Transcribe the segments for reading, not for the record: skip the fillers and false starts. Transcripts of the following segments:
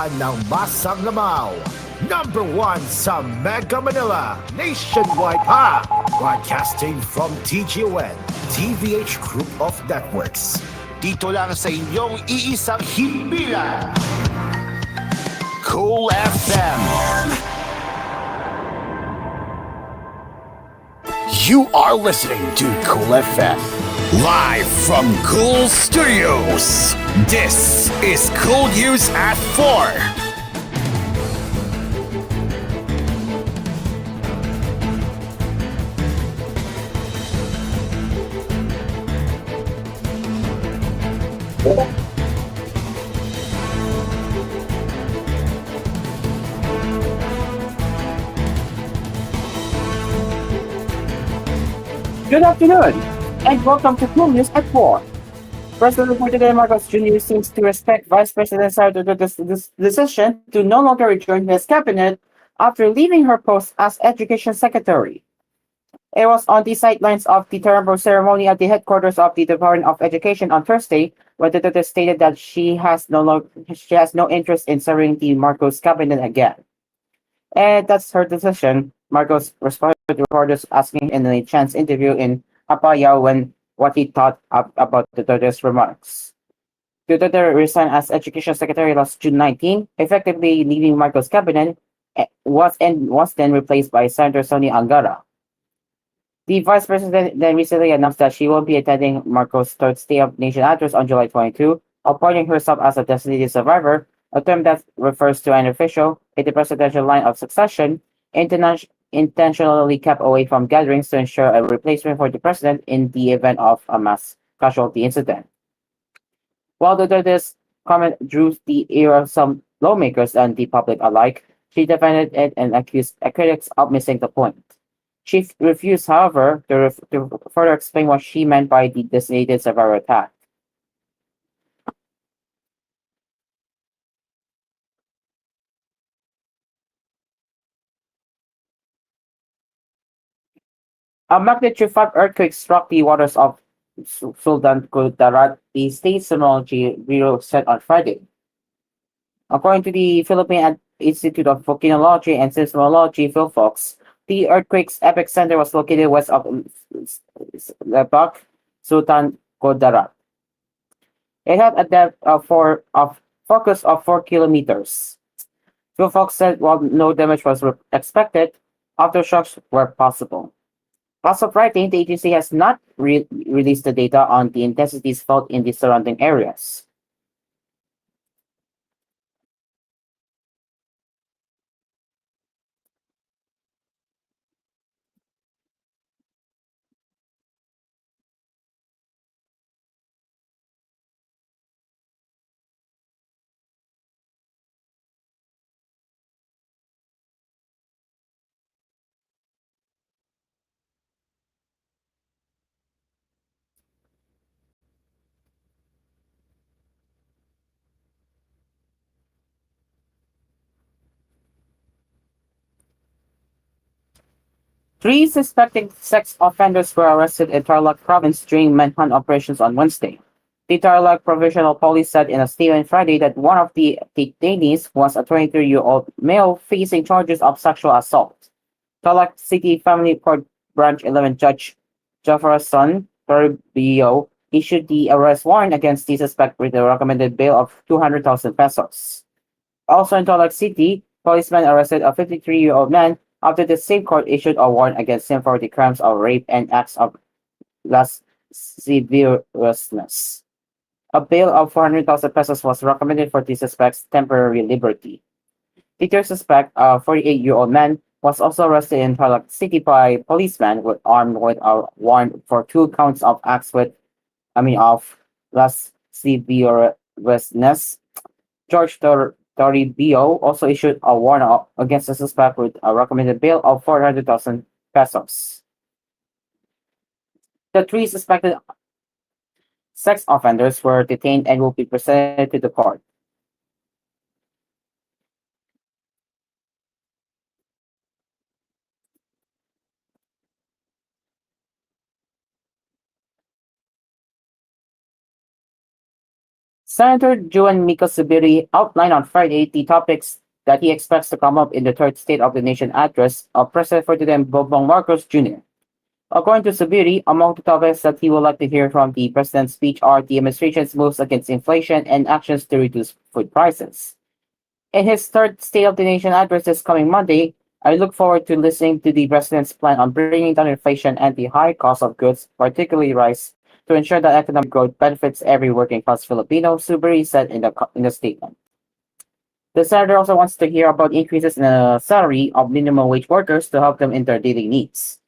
ng Masaglamaw. Number one sa Mega Manila, nationwide pa. Broadcasting from TGON, TVH Group of Networks. Dito lang sa inyong iisang himpilan. Cool FM. You are listening to Cool FM. Live from Cool Studios. This is Cool News at 4. Good afternoon, and welcome to koolNews at 4. President for today, Marcos Jr. seems to respect Vice President Sarato's decision to no longer rejoin his cabinet after leaving her post as Education Secretary. It was on the sidelines of the turnover ceremony at the headquarters of the Department of Education on Thursday, where Duterte stated that she has no interest in serving the Marcos cabinet again. And that's her decision. Marcos responded to reporters asking in a chance interview in Apayao what he thought about Duterte's remarks. Duterte resigned as Education Secretary last June 19, effectively leaving Marcos' cabinet, was then replaced by Senator Sonny Angara. The Vice President then recently announced that she will be attending Marcos' third State of Nation address on July 22, appointing herself as a designated survivor, a term that refers to an official in the presidential line of succession intentionally kept away from gatherings to ensure a replacement for the president in the event of a mass casualty incident. While Duterte's comment drew the ear of some lawmakers and the public alike, she defended it and accused critics of missing the point. She refused, however, to further explain what she meant by the designated survivor attack. A magnitude 5 earthquake struck the waters of Sultan Kudarat, the state seismology bureau said on Friday. According to the Philippine Institute of Volcanology and Seismology, PhilFox, the earthquake's epicenter was located west of Lebak, Sultan Kudarat. It had a depth of focus of 4 kilometers. PhilFox said while no damage was expected, aftershocks were possible. As of writing, the agency has not released the data on the intensities felt in the surrounding areas. Three suspected sex offenders were arrested in Tarlac province during manhunt operations on Wednesday. The Tarlac Provincial Police said in a statement Friday that one of the detainees was a 23-year-old male facing charges of sexual assault. Tarlac City Family Court Branch 11 Judge Jefferson Toribio issued the arrest warrant against the suspect with a recommended bail of 200,000 pesos. Also in Tarlac City, policemen arrested a 53-year-old man after the same court issued a warrant against him for the crimes of rape and acts of lasciviousness. A bail of 400,000 pesos was recommended for the suspect's temporary liberty. The third suspect, a 48-year-old man, was also arrested in Tarlac City by policemen armed with a warrant for 2 counts of acts of lasciviousness. George Toribio also issued a warrant against the suspect with a recommended bail of 400,000 pesos. The 3 suspected sex offenders were detained and will be presented to the court. Senator Juan Miko Subiri outlined on Friday the topics that he expects to come up in the third State of the Nation address of President Ferdinand Bongbong Marcos Jr. According to Subiri, among the topics that he would like to hear from the president's speech are the administration's moves against inflation and actions to reduce food prices. In his third State of the Nation address this coming Monday, I look forward to listening to the president's plan on bringing down inflation and the high cost of goods, particularly rice, to ensure that economic growth benefits every working class Filipino, Subiri said in the statement. The senator also wants to hear about increases in the salary of minimum wage workers to help them in their daily needs.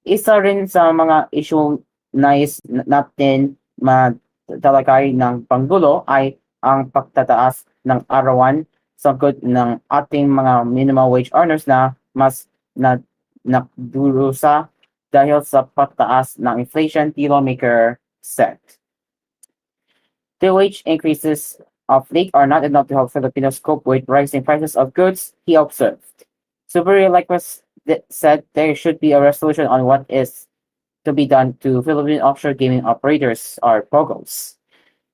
Isa rin sa mga issue nais natin matalakay ng Pangulo ay ang pagtataas ng arawan sangkot ng ating mga minimum wage earners na mas na nakdurusa dahil sa pagtaas ng inflation, the lawmaker said. The wage increases of late are not enough to help Filipinos cope with rising prices of goods, he observed. Superior likewise said there should be a resolution on what is to be done to Philippine offshore gaming operators or POGOs.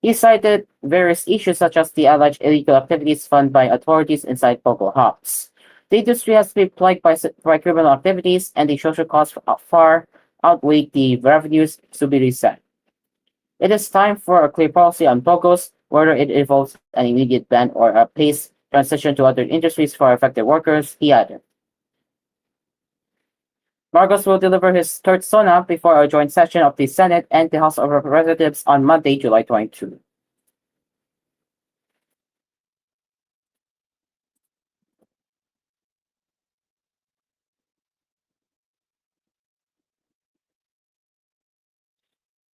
He cited various issues such as the alleged illegal activities funded by authorities inside POGO hubs. The industry has been plagued by criminal activities and the social costs far outweigh the revenues, Subiri said. It is time for a clear policy on POGOs, whether it involves an immediate ban or a paced transition to other industries for affected workers, he added. Marcos will deliver his third SONA before a joint session of the Senate and the House of Representatives on Monday, July 22.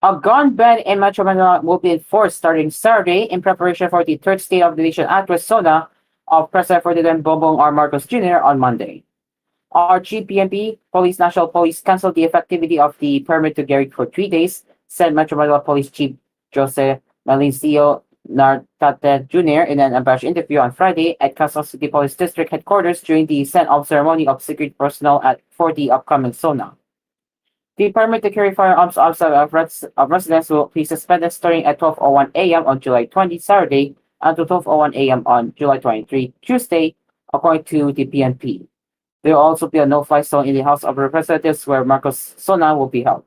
A gun ban in Metro Manila will be enforced starting Saturday in preparation for the third State of the Nation address SONA of President Ferdinand Bongbong R. Marcos Jr. on Monday. Our GPNP, Police National Police, canceled the effectivity of the permit to carry for 3 days, said Metro Manila Police Chief Jose Malicio Nartate Jr. in an unabashed interview on Friday at Quezon City Police District headquarters during the send-off ceremony of security personnel for the upcoming SONA. The permit to carry firearms outside of residence will be suspended starting at 12:01 a.m. on July 20, Saturday, until 12:01 a.m. on July 23, Tuesday, according to the PNP. There will also be a no-fly zone in the House of Representatives where Marcos SONA will be held.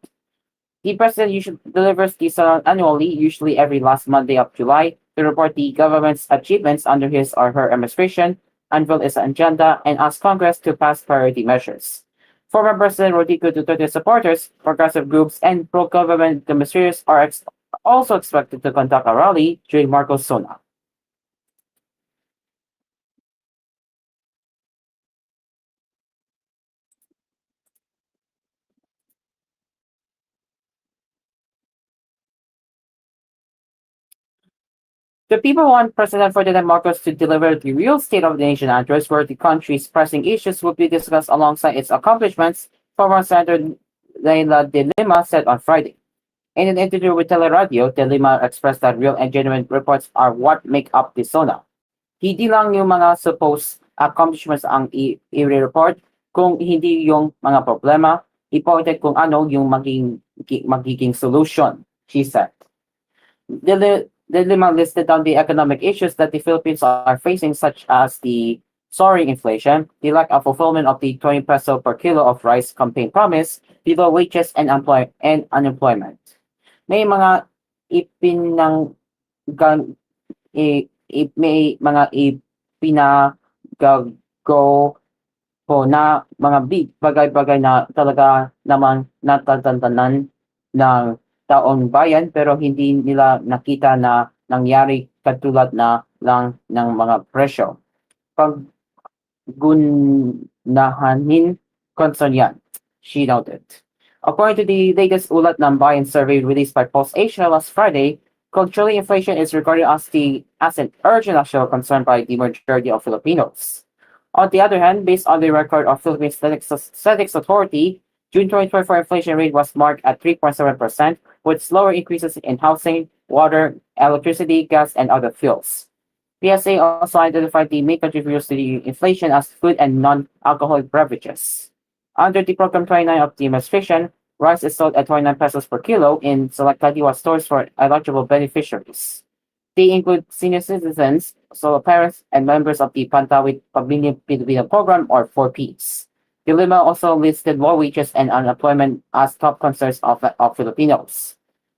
The president usually delivers the SONA annually, usually every last Monday of July, to report the government's achievements under his or her administration, unveil its agenda, and ask Congress to pass priority measures. Former President Rodrigo Duterte supporters, progressive groups, and pro-government demonstrators are also expected to conduct a rally during Marcos SONA. The people want President Ferdinand Marcos to deliver the real State of the Nation address where the country's pressing issues will be discussed alongside its accomplishments, former Senator Leila de Lima said on Friday. In an interview with Teleradio, de Lima expressed that real and genuine reports are what make up the SONA. Hindi lang yung mga supposed accomplishments ang i-report, kung hindi yung mga problema, i-pointed kung ano yung magiging solution, she said. De Lima listed down the economic issues that the Philippines are facing, such as the soaring inflation, the lack of fulfillment of the 20 peso per kilo of rice campaign promise, the low wages and unemployment. May mga may mga ipinagago po na mga bagay-bagay na talaga naman natatantanan ng taong bayan pero hindi nila nakita na nangyari katulad na lang ng mga presyo. Paggunahanin concern yan, she noted. According to the latest ulat ng bayan survey released by Pulse Asia last Friday, controlling inflation is regarded as an urgent national concern by the majority of Filipinos. On the other hand, based on the record of Philippine Statistics Authority, June 2024 inflation rate was marked at 3.7%, with slower increases in housing, water, electricity, gas, and other fuels. PSA also identified the main contributors to the inflation as food and non-alcoholic beverages. Under the Program 29 of the administration, rice is sold at 29 pesos per kilo in select Kadiwa stores for eligible beneficiaries. They include senior citizens, solo parents, and members of the Pantawid Pamilya Pilipino program or 4Ps. Dilima also listed low wages and unemployment as top concerns of Filipinos.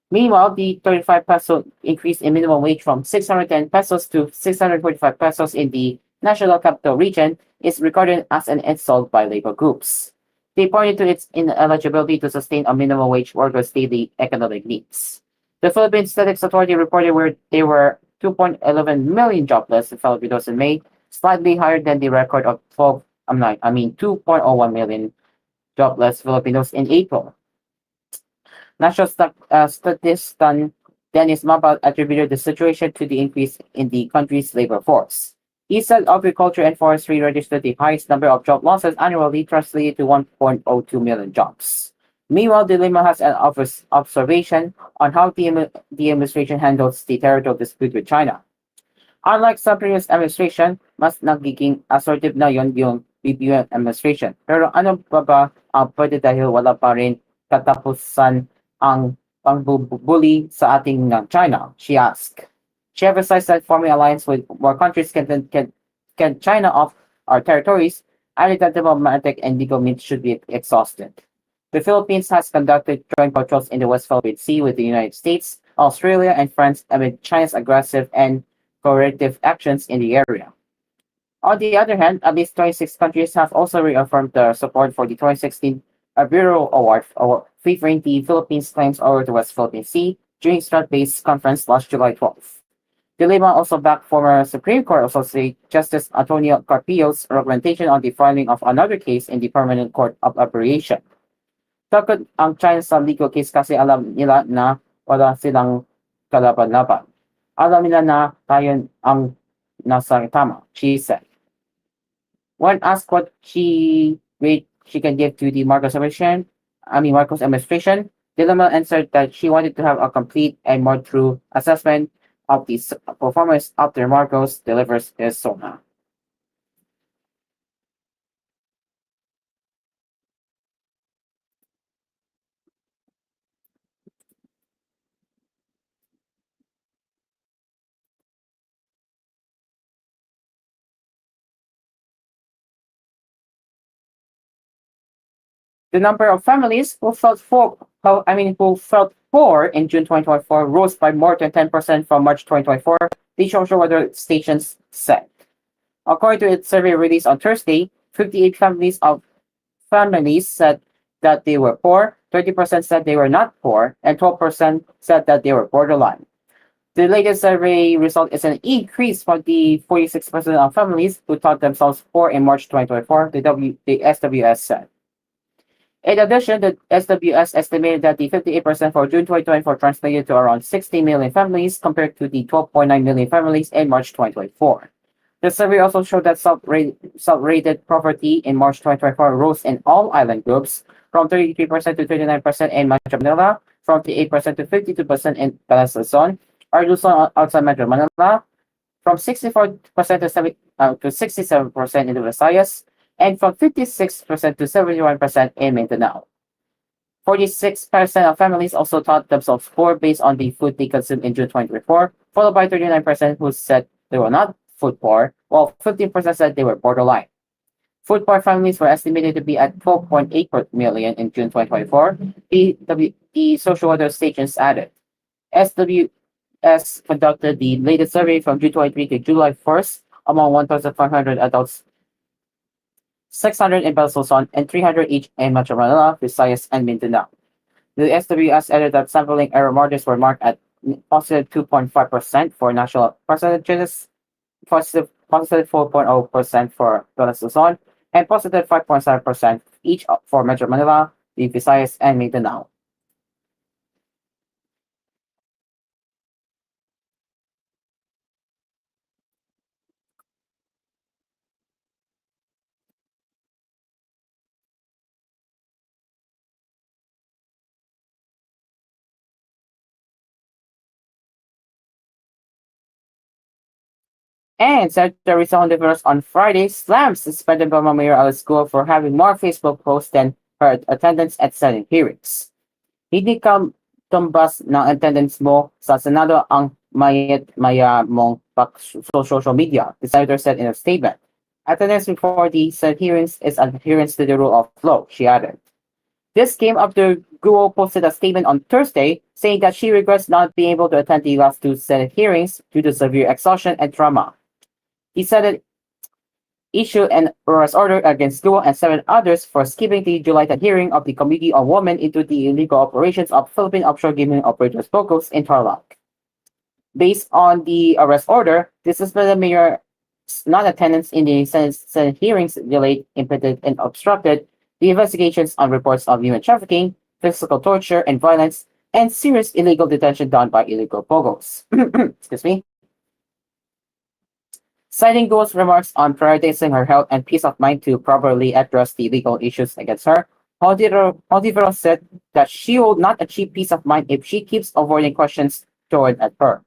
Meanwhile, the 35 peso increase in minimum wage from 610 pesos to 645 pesos in the National Capital Region is regarded as an insult by labor groups. They pointed to its ineligibility to sustain a minimum wage workers' daily economic needs. The Philippine Statistics Authority reported where there were 2.11 million jobless Filipinos in May, slightly higher than the record of 2.01 million jobless Filipinos in April. National statistician Dennis Mabal attributed the situation to the increase in the country's labor force. He said agriculture and forestry registered the highest number of job losses annually, translated to 1.02 million jobs. Meanwhile, Dilemma has an observation on how the administration handles the territorial dispute with China. Unlike sa previous administration, mas nagiging assertive na yon yung BBM administration. Pero ano ba ang pwede dahil wala pa rin katapusan ang pangbubuli sa ating ng China? She asked. She emphasized that forming alliance with more countries can China off our territories, added that diplomatic and legal means should be exhausted. The Philippines has conducted joint patrols in the West Philippine Sea with the United States, Australia, and France amid China's aggressive and corrective actions in the area. On the other hand, at least 26 countries have also reaffirmed their support for the 2016 Bureau Award favoring the Philippines' claims over the West Philippine Sea during Start-based conference last July 12th. The Lima also backed former Supreme Court Associate Justice Antonio Carpio's recommendation on the filing of another case in the Permanent Court of Arbitration. Takot ang China sa legal case kasi alam nila na wala silang kalaban-laban. Alam nila na tayo ang nasa tama, she said. When asked what rate she can give to the Marcos administration, Dilma answered that she wanted to have a complete and more true assessment of the performance after Marcos delivers his SONA. The number of families who felt poor in June 2024 rose by more than 10% from March 2024, the social weather stations said. According to its survey released on Thursday, 58 families said that they were poor, 30% said they were not poor, and 12% said that they were borderline. The latest survey result is an increase from the 46% of families who thought themselves poor in March 2024, the SWS said. In addition, the SWS estimated that the 58% for June 2024 translated to around 60 million families compared to the 12.9 million families in March 2024. The survey also showed that sub-rated poverty in March 2024 rose in all island groups from 33% to 39% in Metro Manila, from 38% to 52% in Luzon, or Luzon outside Metro Manila, from 64% to 67% in the Visayas, and from 56% to 71% in Mindanao. 46% of families also thought themselves poor based on the food they consumed in June 2024, followed by 39% who said they were not food poor, while 15% said they were borderline. Food poor families were estimated to be at 12.8 million in June 2024, the social weather stations added. SWS conducted the latest survey from June 23 to July 1st among 1,500 adults, 600 in Luzon, and 300 each in Metro Manila, Visayas, and Mindanao. The SWS added that sampling error margins were marked at positive 2.5% for national percentages, positive 4.0% for Luzon, and positive 5.7% each for Metro Manila, the Visayas, and Mindanao. And Senator Rizal Honduras on Friday slammed suspended Burma Mayor Alice Guo for having more Facebook posts than her attendance at Senate hearings. Hindi ka tumbas ng attendance mo sa Senado ang Maya Mong social media, the senator said in a statement. Attendance before the Senate hearings is adherence to the rule of law, she added. This came after Guo posted a statement on Thursday saying that she regrets not being able to attend the last two Senate hearings due to severe exhaustion and trauma. He said it issued an arrest order against Guo and seven others for skipping the July 10 hearing of the Committee on Women into the illegal operations of Philippine offshore gaming operators Bogos in Tarlac. Based on the arrest order, the suspended mayor's non-attendance in the Senate hearings delayed, impeded, and obstructed the investigations on reports of human trafficking, physical torture and violence, and serious illegal detention done by illegal pogos. Excuse me. Citing Go's remarks on prioritizing her health and peace of mind to properly address the legal issues against her, Hodivero said that she will not achieve peace of mind if she keeps avoiding questions toward at her.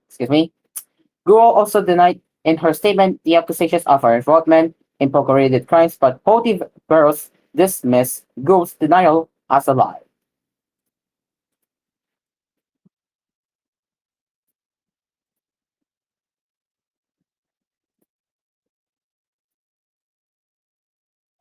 Excuse me. Guo also denied in her statement the accusations of her involvement in pogo-related crimes, but Hodivero dismissed Guo's denial as a lie.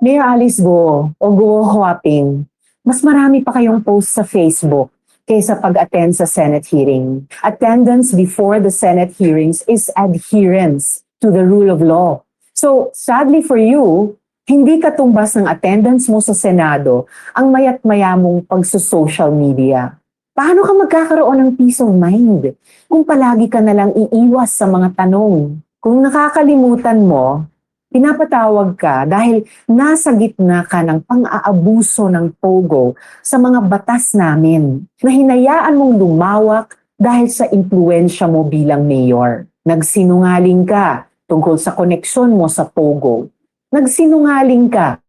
Mayor Alice Go o Go Huaping, mas marami pa kayong post sa Facebook kaysa pag-attend sa Senate hearing. Attendance before the Senate hearings is adherence to the rule of law. So, sadly for you, hindi katumbas ng attendance mo sa Senado ang mayat-maya mong pagso-social media. Paano ka magkakaroon ng peace of mind kung palagi ka nalang iiwas sa mga tanong? Kung nakakalimutan mo, pinapatawag ka dahil nasa gitna ka ng pang-aabuso ng pogo sa mga batas namin na hinayaan mong lumawak dahil sa impluensya mo bilang mayor. Nagsinungaling ka tungkol sa koneksyon mo sa pogo. Nagsinungaling ka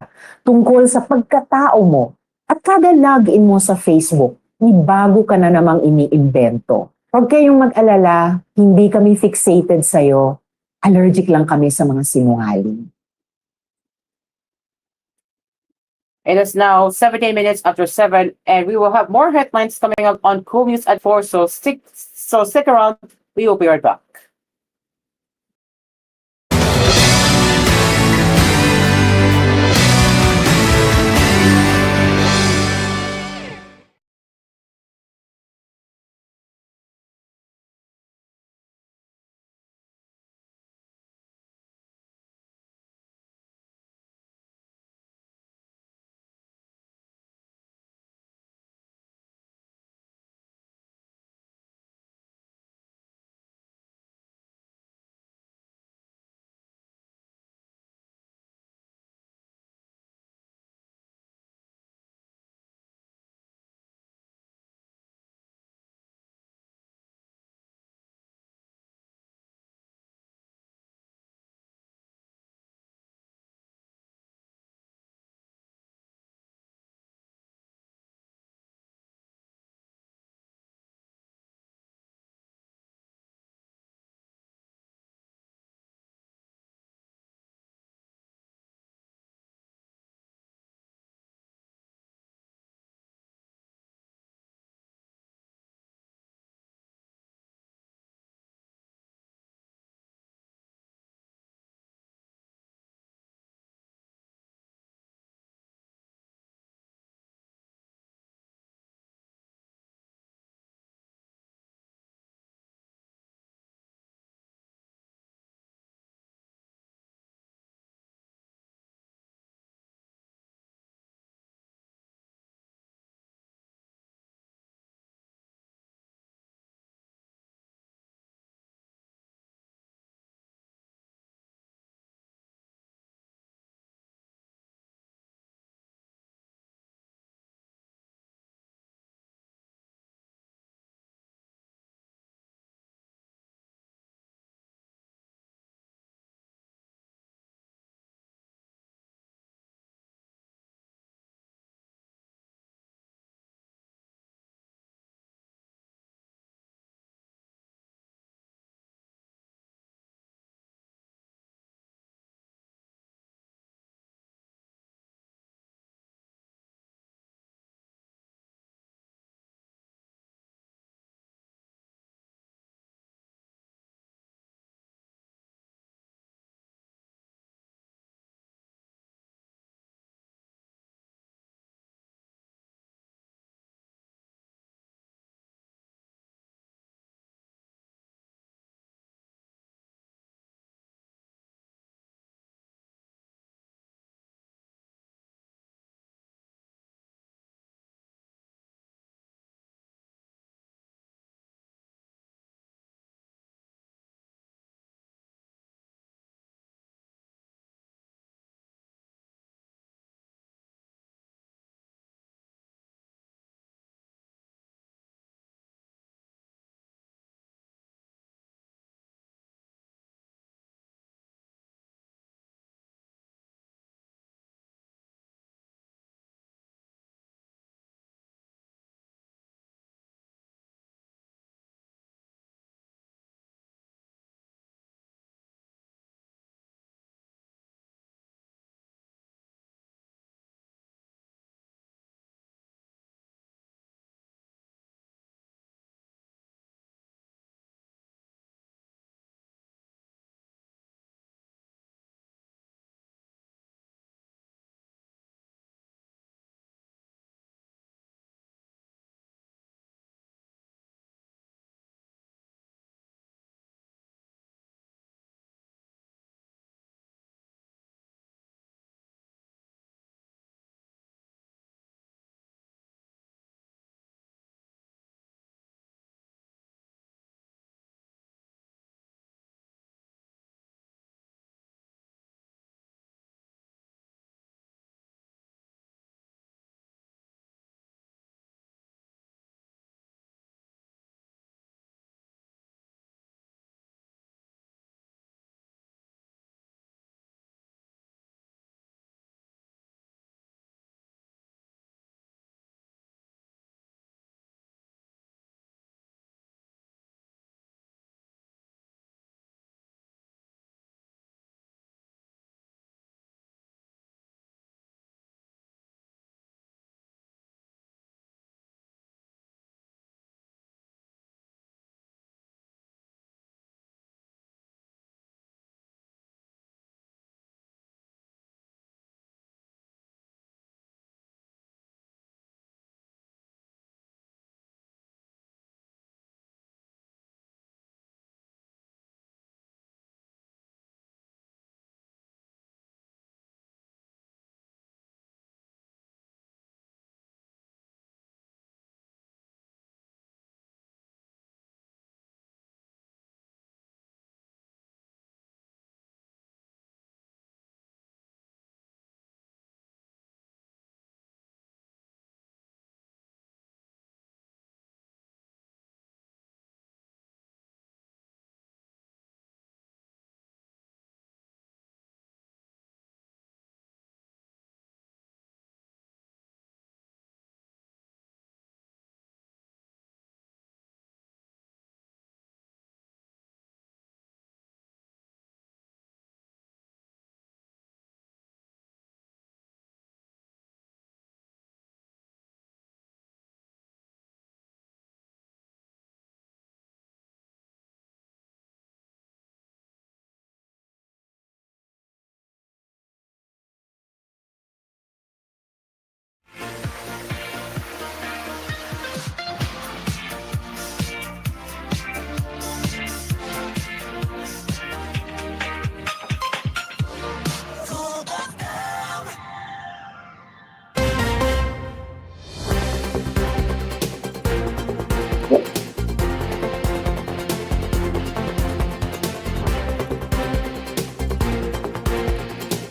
tungkol sa pagkatao mo at kada login mo sa Facebook, may bago ka na namang iniimbento. Huwag kayong mag-alala, hindi kami fixated sa'yo. Allergic lang kami sa mga sinungaling. It is now 17 minutes after 7, and we will have more headlines coming up on koolNews at 4, so stick around. We will be right back.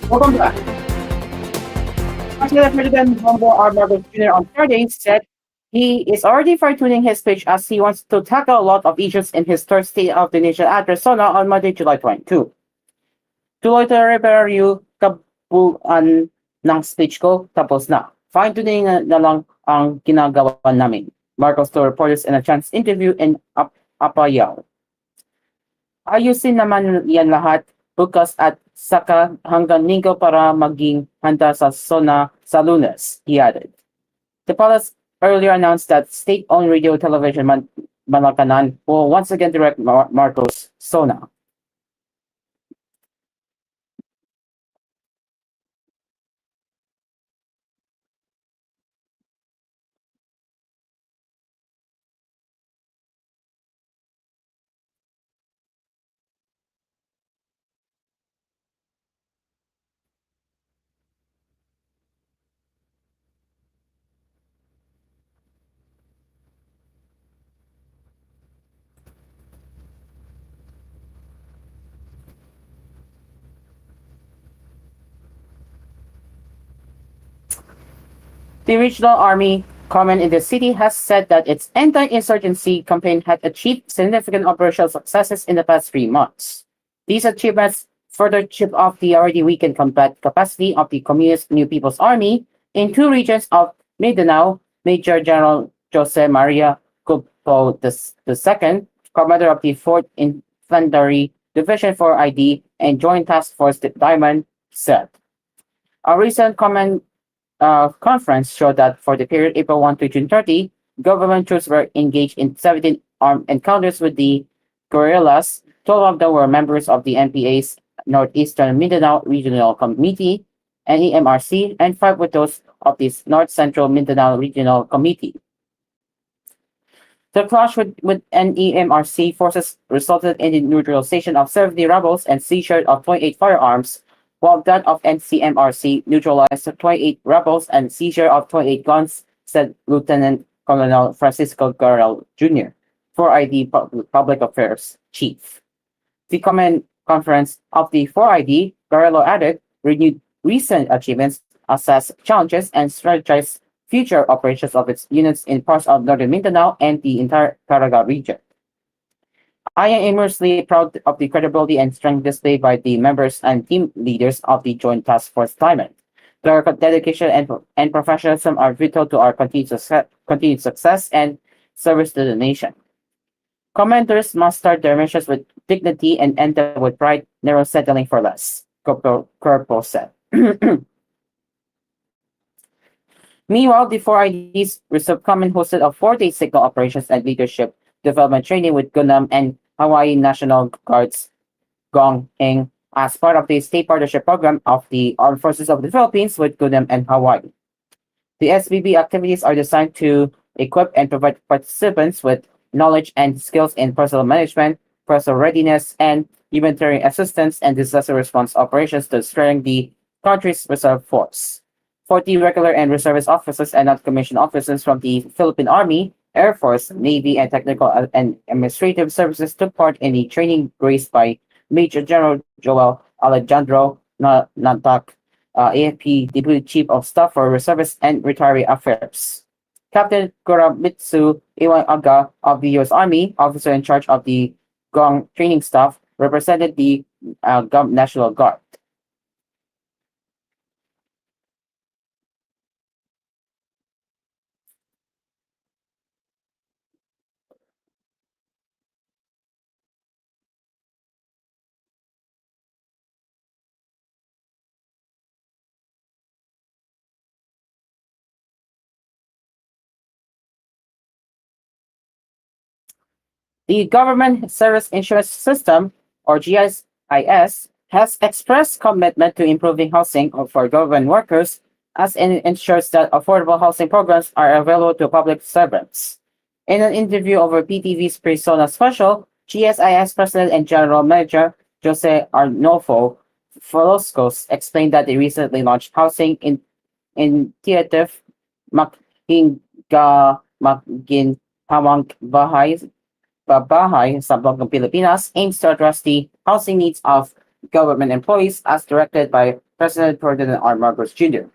Welcome back. President Bongo R. Marcos Jr. on Friday said he is already fine-tuning his speech as he wants to tackle a lot of issues in his third State of the Nation address on Monday, July 22. Tuloy to review kabuuan ng speech ko, tapos na. Fine-tuning na lang ang ginagawa namin. Marcos to reporters in a chance interview in Apayao. Ayusin naman yan lahat bukas at saka hanggang linggo para maging handa sa SONA sa Lunes, he added. The palace earlier announced that state-owned radio television Malakanan will once again direct Marcos SONA. The regional army command in the city has said that its anti-insurgency campaign had achieved significant operational successes in the past 3 months. These achievements further chip off the already weakened combat capacity of the Communist New People's Army in two regions of Mindanao. Major General Jose Maria Cupo II, commander of the 4th Infantry Division 4ID and Joint Task Force Diamond, said. A recent conference showed that for the period April 1 to June 30, government troops were engaged in 17 armed encounters with the guerrillas. 12 of them were members of the NPA's Northeastern Mindanao Regional Committee, NEMRC, and 5 were those of the North Central Mindanao Regional Committee. The clash with NEMRC forces resulted in the neutralization of 70 rebels and seizure of 28 firearms, while that of NCMRC neutralized 28 rebels and seizure of 28 guns, said Lieutenant Colonel Francisco Garrel Jr., 4ID Public Affairs Chief. The command conference of the 4ID, Garrello added, renewed recent achievements, assess challenges, and strategize future operations of its units in parts of northern Mindanao and the entire Caraga region. I am immensely proud of the credibility and strength displayed by the members and team leaders of the Joint Task Force Diamond. Their dedication and professionalism are vital to our continued success and service to the nation. Commanders must start their missions with dignity and end them with pride, never settling for less, Corporal said. Meanwhile, the 4ID's Reserve Command hosted a 4-day signal operations and leadership development training with Gunam and Hawaii National Guard's Gong Hing as part of the state partnership program of the Armed Forces of the Philippines with Gunam and Hawaii. The SBB activities are designed to equip and provide participants with knowledge and skills in personnel management, personal readiness, and humanitarian assistance and disaster response operations to strengthen the country's reserve force. 40 regular and reservist officers and non-commissioned officers from the Philippine Army, Air Force, Navy, and technical and administrative services took part in the training graced by Major General Joel Alejandro Nantak, AFP Deputy Chief of Staff for Reservist and Retiree Affairs. Captain Kuramitsu Iwanaga of the U.S. Army, officer in charge of the Gong training staff, represented the National Guard. The Government Service Insurance System, or GSIS, has expressed commitment to improving housing for government workers as it ensures that affordable housing programs are available to public servants. In an interview over PTV's Persona Special, GSIS President and General Manager Jose Arnolfo Foloscos explained that they recently launched housing initiative Maghinga Maginhawang Bahay sa Bagong Pilipinas aims to address the housing needs of government employees as directed by President Ferdinand R. Marcos Jr.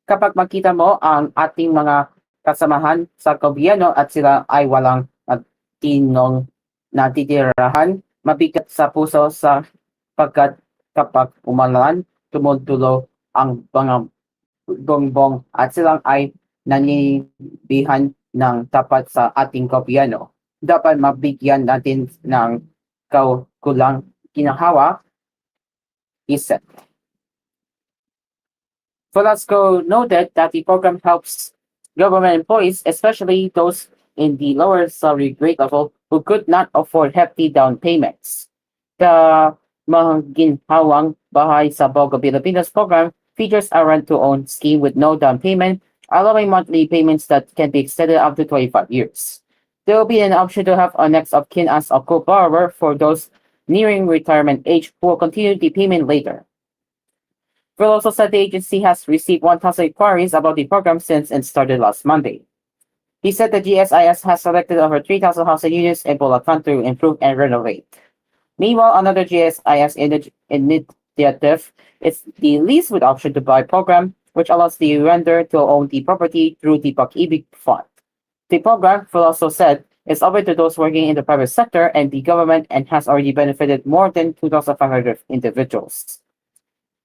Kapag makita mo ang ating mga kasamahan sa gobyerno at sila ay walang tinong natitirahan, mabigat sa puso sa pagkat kapag umalan, tumutulo ang mga bongbong at silang ay naninibihan ng tapat sa ating gobyerno. Dapat mabigyan natin ng kaukulang ginhawa, isip. Velasco noted that the program helps government employees, especially those in the lower salary grade level who could not afford hefty down payments. The Maginhawang Bahay sa Bogo Pilipinas program features a rent-to-own scheme with no down payment, allowing monthly payments that can be extended up to 25 years. There will be an option to have a next of kin as a co-borrower for those nearing retirement age who will continue the payment later. Phil also said the agency has received 1,000 inquiries about the program since it started last Monday. He said the GSIS has selected over 3,000 housing units in Bulacan to improve and renovate. Meanwhile, another GSIS initiative is the lease with option to buy program, which allows the renter to own the property through the Pag-ibig Fund. The program, Phil also said, is open to those working in the private sector and the government and has already benefited more than 2,500 individuals.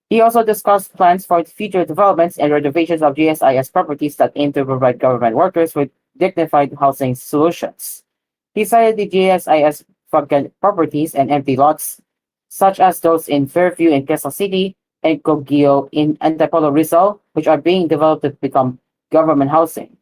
He also discussed plans for future developments and renovations of GSIS properties that aim to provide government workers with dignified housing solutions. He cited the GSIS vacant properties and empty lots, such as those in Fairview in Quezon City and Cogio in Antipolo Rizal, which are being developed to become government housing.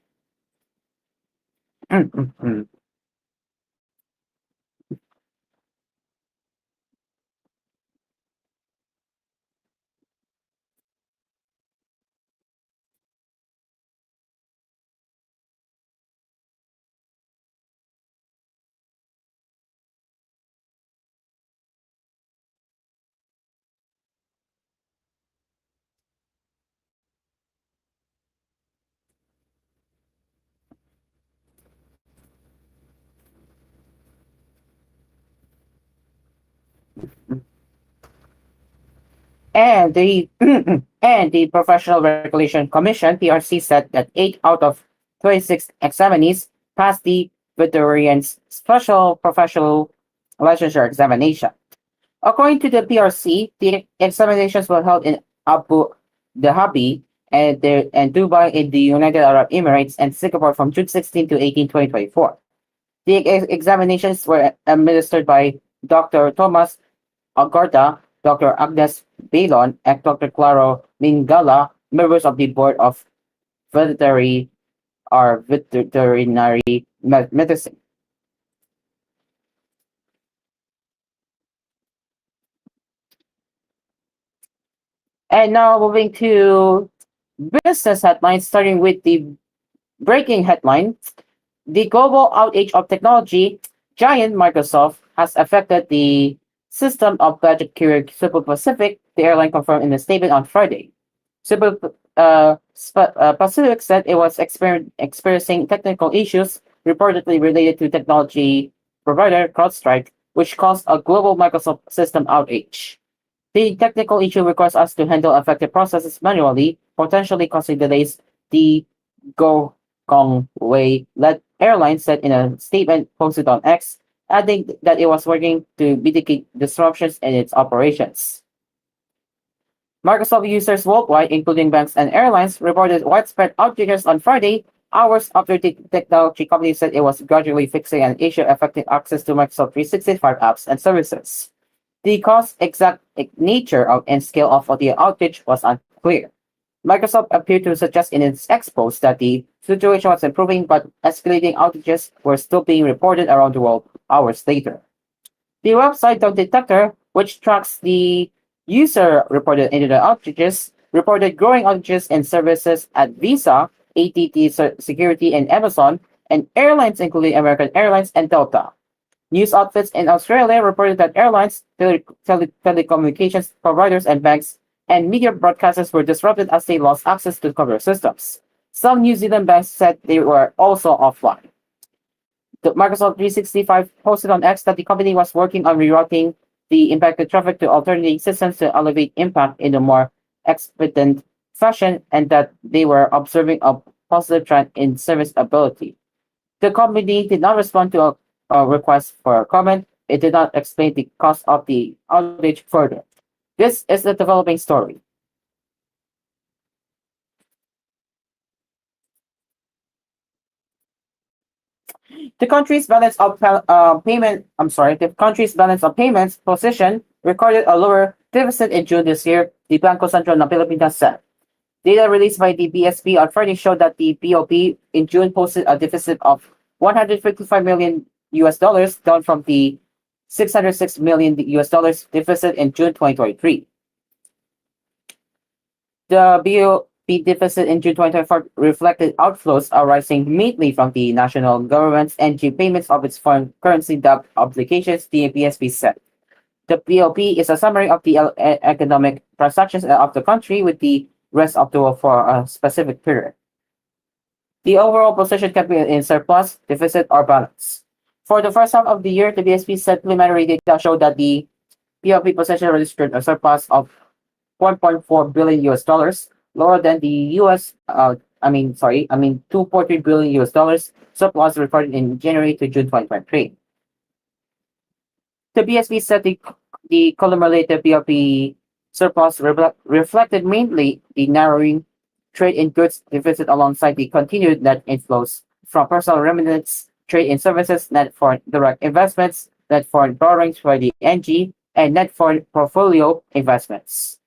And the and the Professional Regulation Commission (PRC) said that 8 out of 26 examinees passed the veterinarian's special professional licensure examination. According to the PRC, the examinations were held in Abu Dhabi and Dubai in the United Arab Emirates and Singapore from June 16 to 18, 2024. The examinations were administered by Dr. Thomas Agorda, Dr. Agnes Bailon, and Dr. Claro Mingala, members of the Board of Veterinary Medicine. And now moving to business headlines, starting with the breaking headline. The global outage of technology giant Microsoft has affected the system of budget carrier Super Pacific, the airline confirmed in a statement on Friday. Super Pacific said it was experiencing technical issues reportedly related to technology provider CrowdStrike, which caused a global Microsoft system outage. The technical issue requires us to handle affected processes manually, potentially causing delays, the Go Gong Wei-led airline said in a statement posted on X, adding that it was working to mitigate disruptions in its operations. Microsoft users worldwide, including banks and airlines, reported widespread outages on Friday, hours after the technology company said it was gradually fixing an issue affecting access to Microsoft 365 apps and services. The cause, exact nature of and scale of the outage was unclear. Microsoft appeared to suggest in its X post that the situation was improving, but escalating outages were still being reported around the world hours later. The website Dog Detector, which tracks the user-reported internet outages, reported growing outages in services at Visa, AT&T Security, and Amazon, and airlines including American Airlines and Delta. News outlets in Australia reported that airlines, telecommunications providers, and banks and media broadcasters were disrupted as they lost access to computer systems. Some New Zealand banks said they were also offline. The Microsoft 365 posted on X that the company was working on rerouting the impacted traffic to alternating systems to alleviate impact in a more expedient fashion and that they were observing a positive trend in service ability. The company did not respond to a request for comment. It did not explain the cause of the outage further. This is the developing story. The country's balance of payment, I'm sorry, the country's balance of payments position recorded a lower deficit in June this year, the Bangko Sentral ng Pilipinas said. Data released by the BSP on Friday showed that the BOP in June posted a deficit of 155 million US dollars, down from the 606 million US dollars deficit in June 2023. The BOP deficit in June 2024 reflected outflows arising mainly from the national government's NG payments of its foreign currency debt obligations, the BSP said. The BOP is a summary of the economic transactions of the country with the rest of the world for a specific period. The overall position can be in surplus, deficit, or balance. For the first half of the year, the BSP supplementary data showed that the BOP position registered a surplus of 1.4 billion US dollars, lower than the 2.3 billion US dollars surplus recorded in January to June 2023. The BSP said the cumulative BOP surplus reflected mainly the narrowing trade in goods deficit alongside the continued net inflows from personal remittance, trade in services, net foreign direct investments, net foreign borrowings for the NG, and net foreign portfolio investments.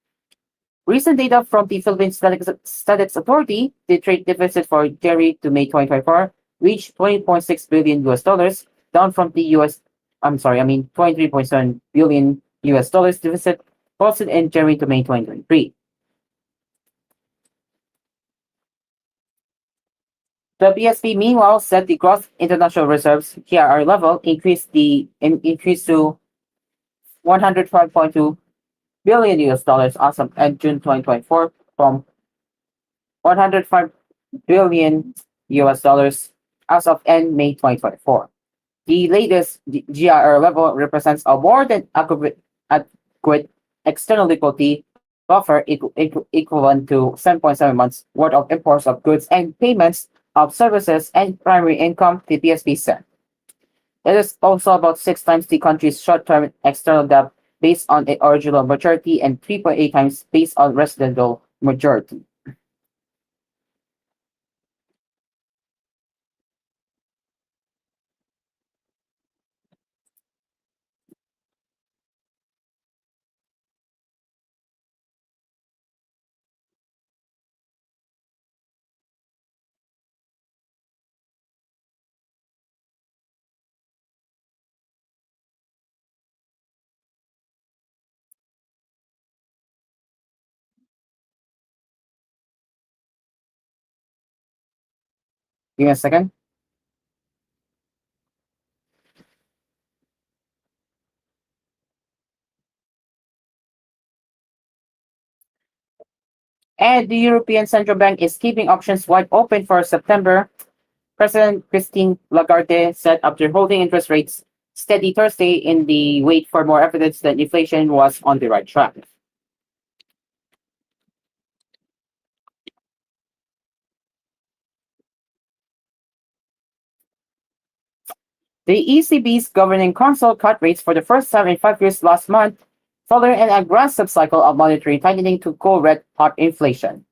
Recent data from the Philippine Statistics Authority, the trade deficit for January to May 2024 reached 20.6 billion US dollars, down from the 23.7 billion US dollars deficit posted in January to May 2023. The BSP meanwhile said the gross international reserves (GIR) level increased to 105.2 billion US dollars as of end June 2024 from 105 billion US dollars as of end May 2024. The latest GIR level represents a more than adequate external liquidity buffer equivalent to 7.7 months worth of imports of goods and payments of services and primary income, the BSP said. It is also about 6 times the country's short-term external debt based on the original maturity and 3.8 times based on residential maturity. Give me a second. And the European Central Bank is keeping options wide open for September, President Christine Lagarde said after holding interest rates steady Thursday in the wait for more evidence that inflation was on the right track. The ECB's Governing Council cut rates for the first time in 5 years last month, following an aggressive cycle of monetary tightening to cool red hot inflation.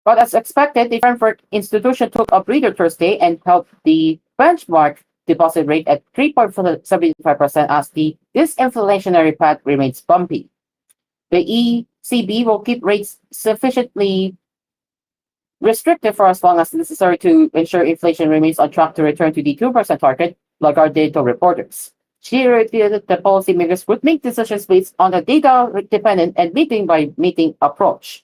But as expected, the Frankfurt institution took a breather Thursday and held the benchmark deposit rate at 3.75% as the disinflationary path remains bumpy. The ECB will keep rates sufficiently restrictive for as long as necessary to ensure inflation remains on track to return to the 2% target, Lagarde told reporters. She repeated the policymakers would make decisions based on a data-dependent and meeting-by-meeting approach.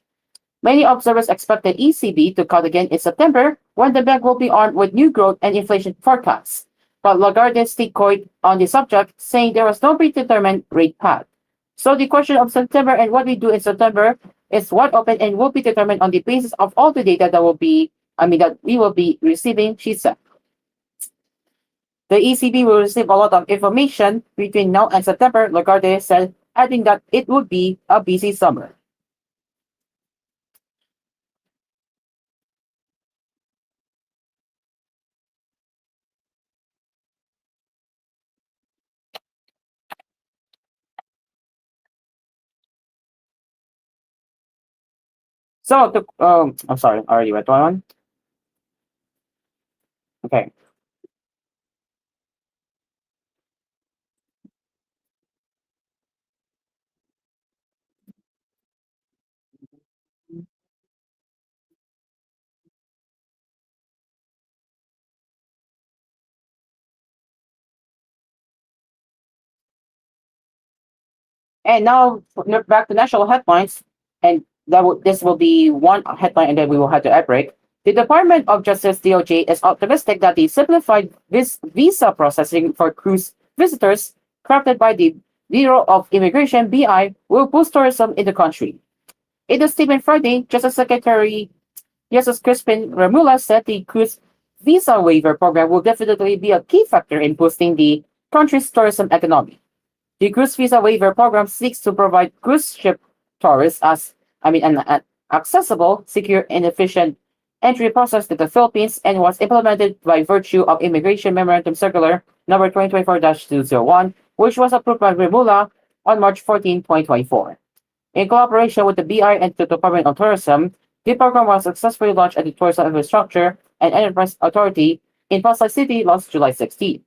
Many observers expect the ECB to cut again in September when the bank will be armed with new growth and inflation forecasts. But Lagarde stayed quiet on the subject, saying there was no predetermined rate path. So the question of September and what we do in September is wide open and will be determined on the basis of all the data that we will be receiving, she said. The ECB will receive a lot of information between now and September, Lagarde said, adding that it would be a busy summer. So, I'm sorry, I already went on. Okay. And now back to national headlines, and this will be one headline, and then we will have to ad break. The Department of Justice (DOJ) is optimistic that the simplified visa processing for cruise visitors, crafted by the Bureau of Immigration (BI), will boost tourism in the country. In a statement Friday, Justice Secretary Jesus Crispin Ramula said the cruise visa waiver program will definitely be a key factor in boosting the country's tourism economy. The cruise visa waiver program seeks to provide cruise ship tourists an accessible, secure, and efficient entry process to the Philippines and was implemented by virtue of Immigration Memorandum Circular number 2024-201, which was approved by Remula on March 14, 2024. In collaboration with the BI and the Department of Tourism, the program was successfully launched at the Tourism Infrastructure and Enterprise Authority in Pasay City last July 16.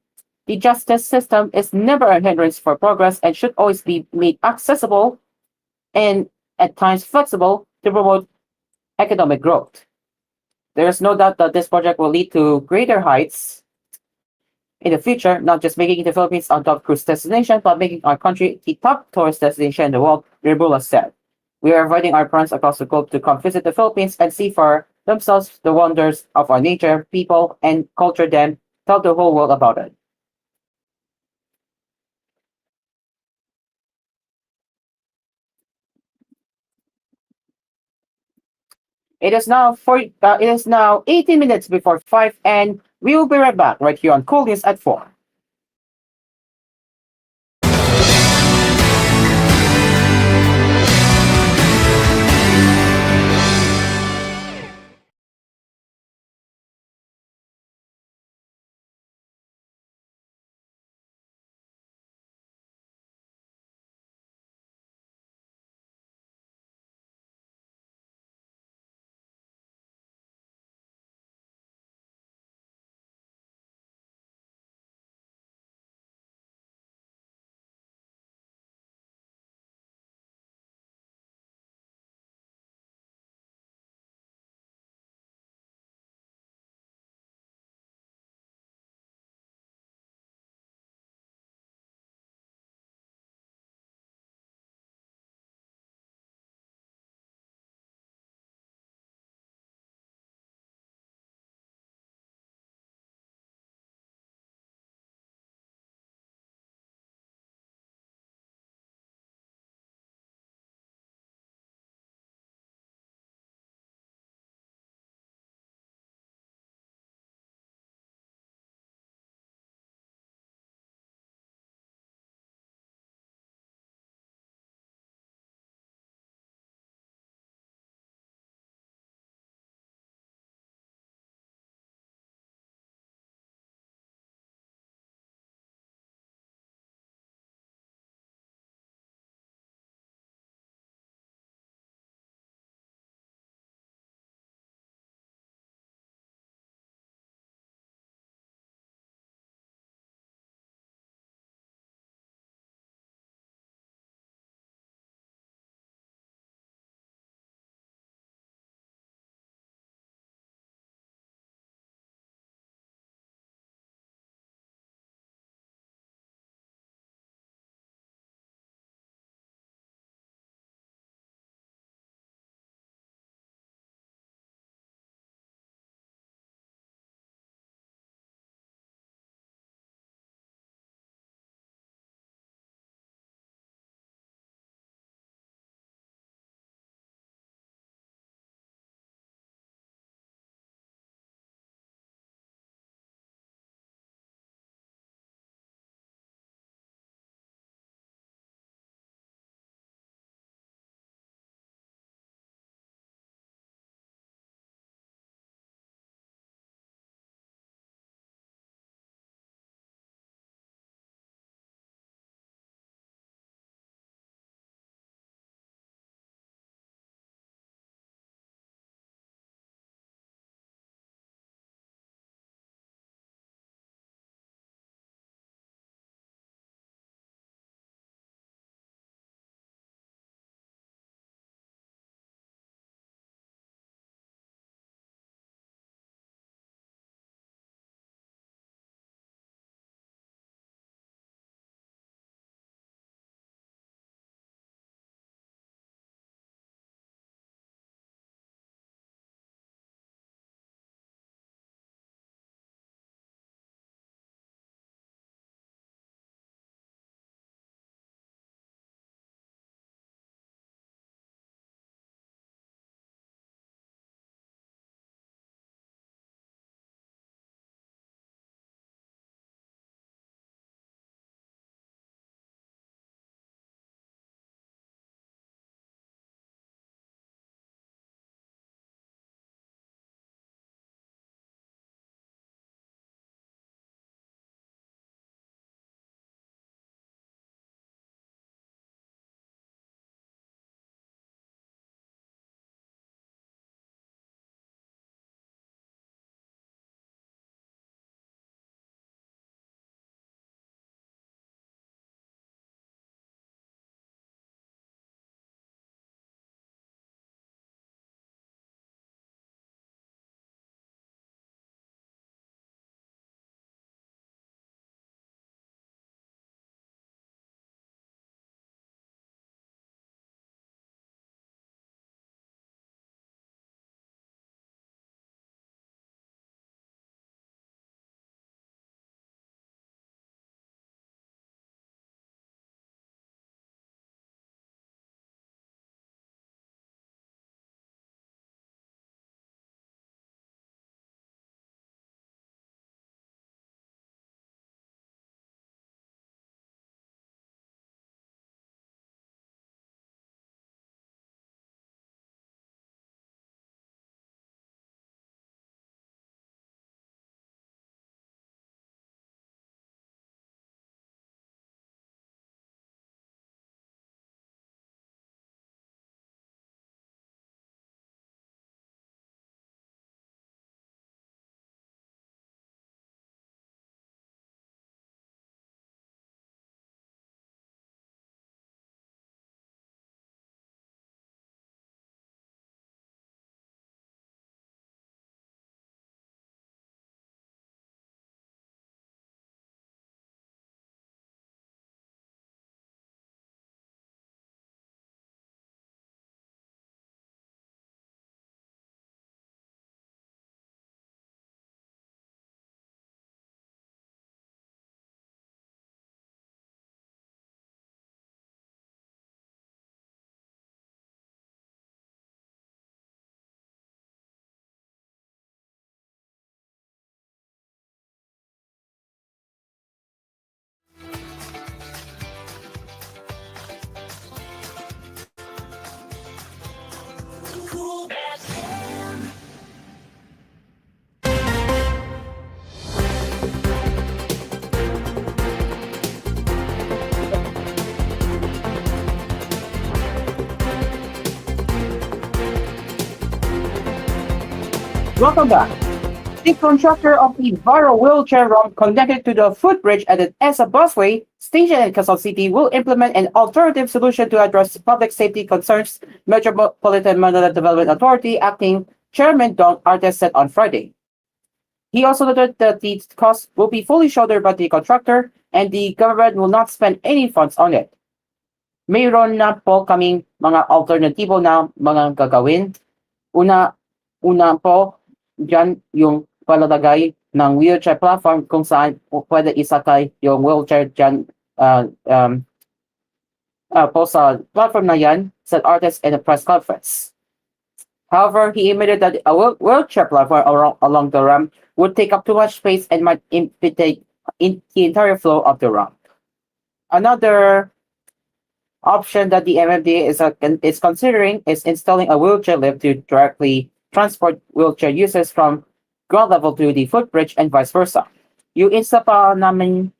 The justice system is never a hindrance for progress and should always be made accessible and at times flexible to promote economic growth. There is no doubt that this project will lead to greater heights in the future, not just making the Philippines a top cruise destination, but making our country the top tourist destination in the world, Rebula said. We are inviting our friends across the globe to come visit the Philippines and see for themselves the wonders of our nature, people, and culture, then tell the whole world about it. It is now 18 minutes before 5, and we will be right back right here on koolNews at 4. Welcome back. The contractor of the viral wheelchair ramp connected to the footbridge at the ESA busway station in Quezon City will implement an alternative solution to address public safety concerns, Metropolitan Manila Development Authority acting Chairman Don Artes said on Friday. He also noted that the cost will be fully shouldered by the contractor and the government will not spend any funds on it. Mayroon na po kaming mga alternatibo na mga gagawin. Una po, dyan yung palalagay ng wheelchair platform kung saan pwede isakay yung wheelchair dyan po sa platform na yan, said Artist in a press conference. However, he admitted that a wheelchair platform along the ramp would take up too much space and might impede the entire flow of the ramp. Another option that the MMDA is considering is installing a wheelchair lift to directly transport wheelchair users from ground level to the footbridge and vice versa. Yung isa pa namin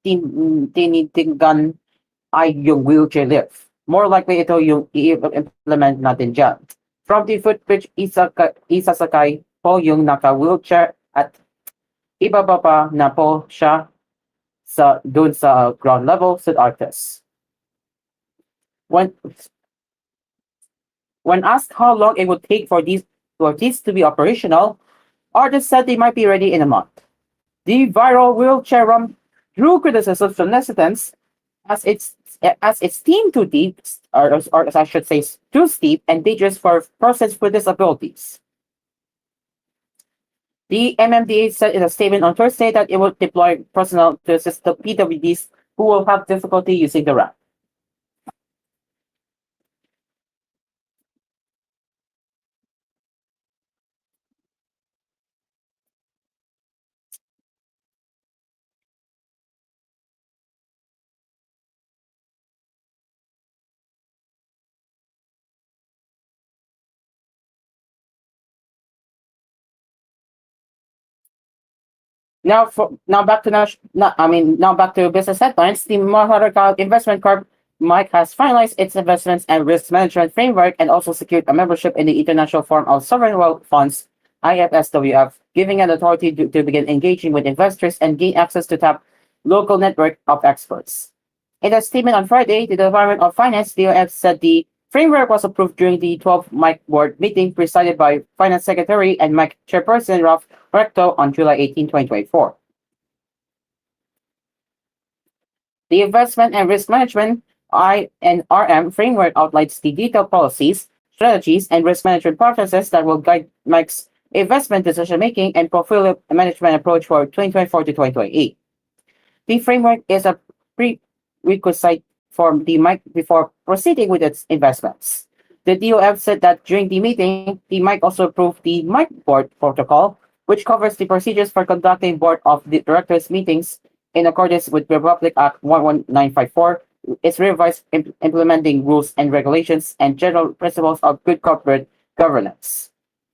tinitingnan ay yung wheelchair lift. More likely ito yung i-implement natin dyan. From the footbridge, isasakay po yung naka-wheelchair at ibababa na po siya dun sa ground level, said Artes. When asked how long it would take for these to be operational, Artists said they might be ready in a month. The viral wheelchair ramp drew criticism from netizens as it's deemed too deep, or as I should say, too steep and dangerous for persons with disabilities. The MMDA said in a statement on Thursday that it would deploy personnel to assist the PWDs who will have difficulty using the ramp. Now back to business headlines. The Maharlika Investment Corp Mike has finalized its investments and risk management framework and also secured a membership in the International Forum of Sovereign Wealth Funds (IFSWF), giving an authority to begin engaging with investors and gain access to tap local network of experts. In a statement on Friday, the Department of Finance (DOF) said the framework was approved during the 12th Mike board meeting presided by Finance Secretary and Mike Chairperson Ralph Recto on July 18, 2024. The Investment and Risk Management (INRM) framework outlines the detailed policies, strategies, and risk management processes that will guide Mike's investment decision-making and portfolio management approach for 2024 to 2028. The framework is a prerequisite for the Mike before proceeding with its investments. The DOF said that during the meeting, the Mike also approved the Mike Board Protocol, which covers the procedures for conducting Board of the Directors meetings in accordance with Republic Act 11954, its revised implementing rules and regulations, and general principles of good corporate governance.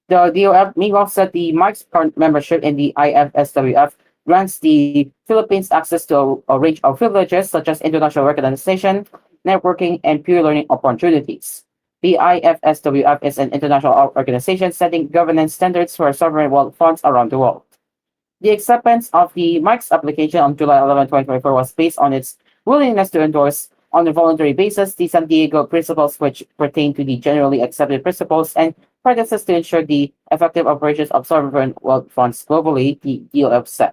The DOF meanwhile said the Mike's current membership in the IFSWF grants the Philippines access to a range of privileges such as international recognition, networking, and peer learning opportunities. The IFSWF is an international organization setting governance standards for sovereign wealth funds around the world. The acceptance of the Mike's application on July 11, 2024 was based on its willingness to endorse on a voluntary basis the San Diego principles which pertain to the generally accepted principles and practices to ensure the effective operations of sovereign wealth funds globally, the DOF said.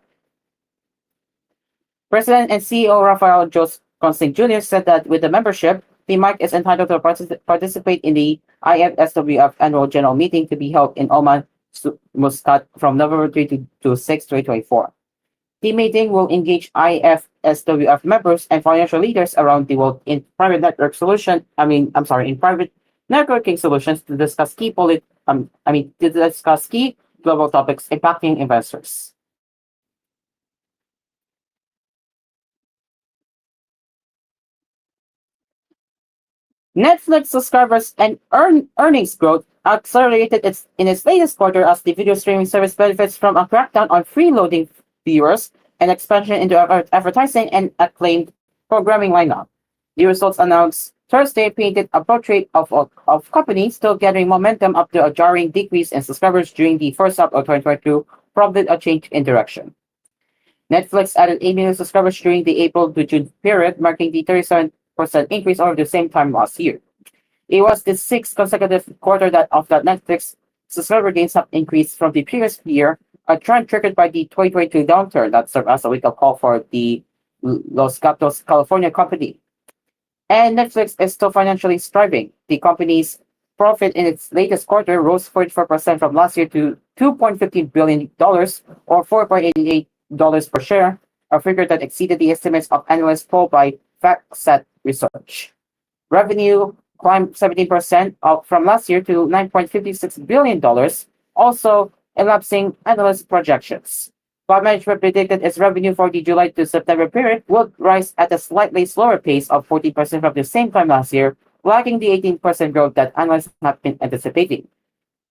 President and CEO Rafael Jos Consing Jr. said that with the membership, the Mike is entitled to participate in the IFSWF annual general meeting to be held in Oman, Muscat from November 3 to 6, 2024. The meeting will engage IFSWF members and financial leaders around the world in private networking solutions to discuss key global topics impacting investors. Netflix subscribers and earnings growth accelerated in its latest quarter as the video streaming service benefits from a crackdown on freeloading viewers and expansion into advertising and acclaimed programming lineup. The results announced Thursday painted a portrait of companies still gathering momentum after a jarring decrease in subscribers during the first half of 2022 prompted a change in direction. Netflix added 8 million subscribers during the April to June period, marking the 37% increase over the same time last year. It was the sixth consecutive quarter that Netflix subscriber gains have increased from the previous year, a trend triggered by the 2022 downturn that served as a wake-up call for the Los Gatos, California company. And Netflix is still financially thriving. The company's profit in its latest quarter rose 44% from last year to $2.15 billion or $4.88 per share, a figure that exceeded the estimates of analysts polled by FactSet Research. Revenue climbed 17% up from last year to $9.56 billion, also elapsing analyst projections. But management predicted its revenue for the July to September period would rise at a slightly slower pace of 14% from the same time last year, lagging the 18% growth that analysts have been anticipating.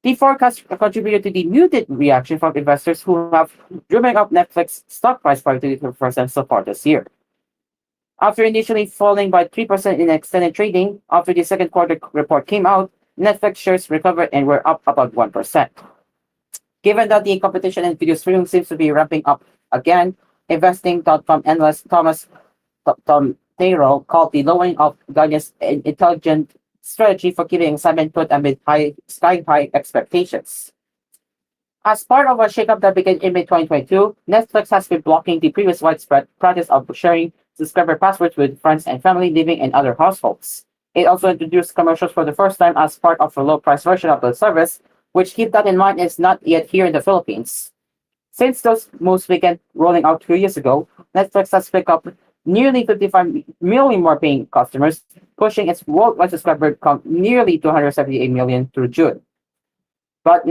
The forecast contributed to the muted reaction from investors who have driven up Netflix stock price by 32% so far this year. After initially falling by 3% in extended trading, after the second quarter report came out, Netflix shares recovered and were up about 1%. Given that the competition in video streaming seems to be ramping up again, investing.com analyst Thomas Taylor called the lowering of guidance an intelligent strategy for keeping excitement put amid sky-high expectations. As part of a shakeup that began in mid-2022, Netflix has been blocking the previous widespread practice of sharing subscriber passwords with friends and family living in other households. It also introduced commercials for the first time as part of a low-price version of the service, which, keep that in mind, is not yet here in the Philippines. Since those moves began rolling out 2 years ago, Netflix has picked up nearly 55 million more paying customers, pushing its worldwide subscriber count nearly 278 million through June. But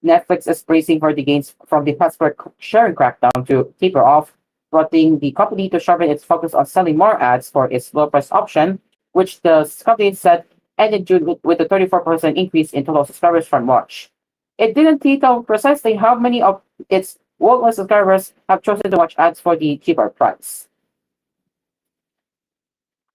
Netflix is bracing for the gains from the password sharing crackdown to taper off, prompting the company to sharpen its focus on selling more ads for its low-price option, which the company said ended June with a 34% increase in total subscribers from March. It didn't detail precisely how many of its worldwide subscribers have chosen to watch ads for the cheaper price.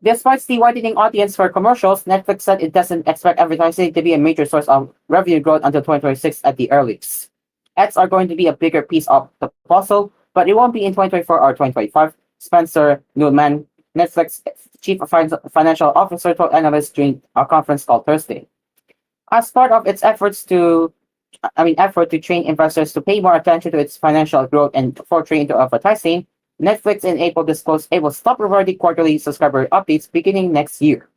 Despite the widening audience for commercials, Netflix said it doesn't expect advertising to be a major source of revenue growth until 2026 at the earliest. Ads are going to be a bigger piece of the puzzle, but it won't be in 2024 or 2025, Spencer Newman, Netflix chief financial officer, told analysts during a conference call Thursday. As part of its effort to train investors to pay more attention to its financial growth and foray into advertising, Netflix in April disclosed it will stop providing quarterly subscriber updates beginning next year.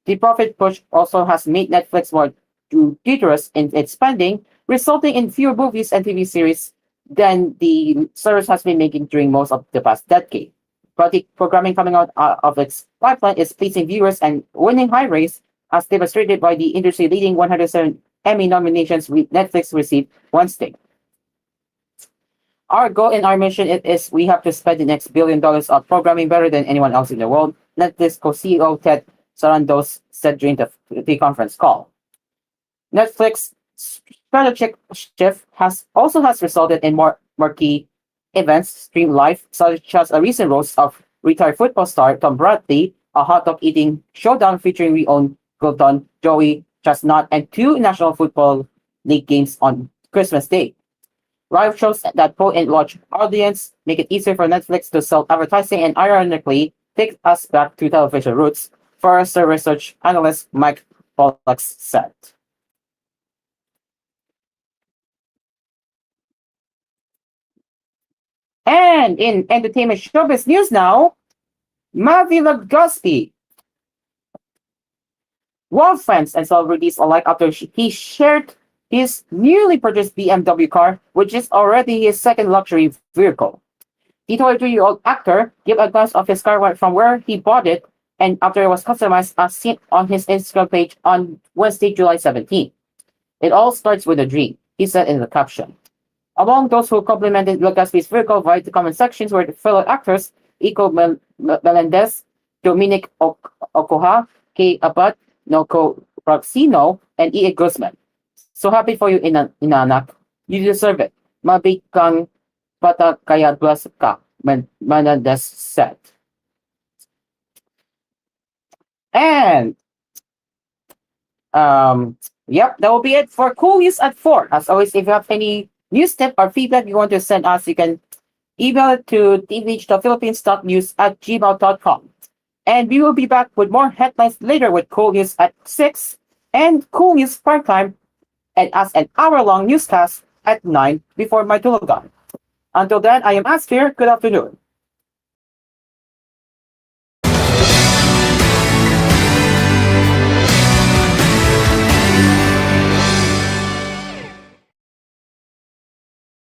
The profit push also has made Netflix more judicious in its spending, resulting in fewer movies and TV series than the service has been making during most of the past decade. But the programming coming out of its pipeline is pleasing viewers and winning high rates, as demonstrated by the industry-leading 107 Emmy nominations Netflix received Wednesday. Our goal and our mission is we have to spend the next $1 billion on programming better than anyone else in the world, Netflix co-CEO Ted Sarandos said during the conference call. Netflix strategic shift has resulted in more marquee events streamed live, such as a recent roast of retired football star Tom Brady, a hot dog eating showdown featuring Rion Gilton, Joey Chestnut, and 2 National Football League games on Christmas Day. Live shows that pull in large audience make it easier for Netflix to sell advertising and ironically take us back to television roots, Forrester research analyst Mike Pollack said. And in entertainment showbiz news now, Mavi Lagospi won fans and celebrities alike after he shared his newly purchased BMW car, which is already his second luxury vehicle. The 22-year-old actor gave a glance of his car from where he bought it, and after it was customized as seen on his Instagram page on Wednesday, July 17. It all starts with a dream, he said in the caption. Among those who complimented Legaspi's vehicle via the comment sections were the fellow actors Iko Melendez, Dominic Okoha, Kay Abad, Noko Roxino, and E.A. Guzman. So happy for you, Inanak. You deserve it. Mabig kang bata kaya blessed ka, Melendez said. And Yep, that will be it for Cool News at 4. As always, if you have any news tip or feedback you want to send us, you can email it to tvh.philippines.news@gmail.com. And we will be back with more headlines later with Cool News at 6 and Cool News Prime Time and as an hour-long newscast at 9 before my tulugan. Until then, I am Asphere. Good afternoon.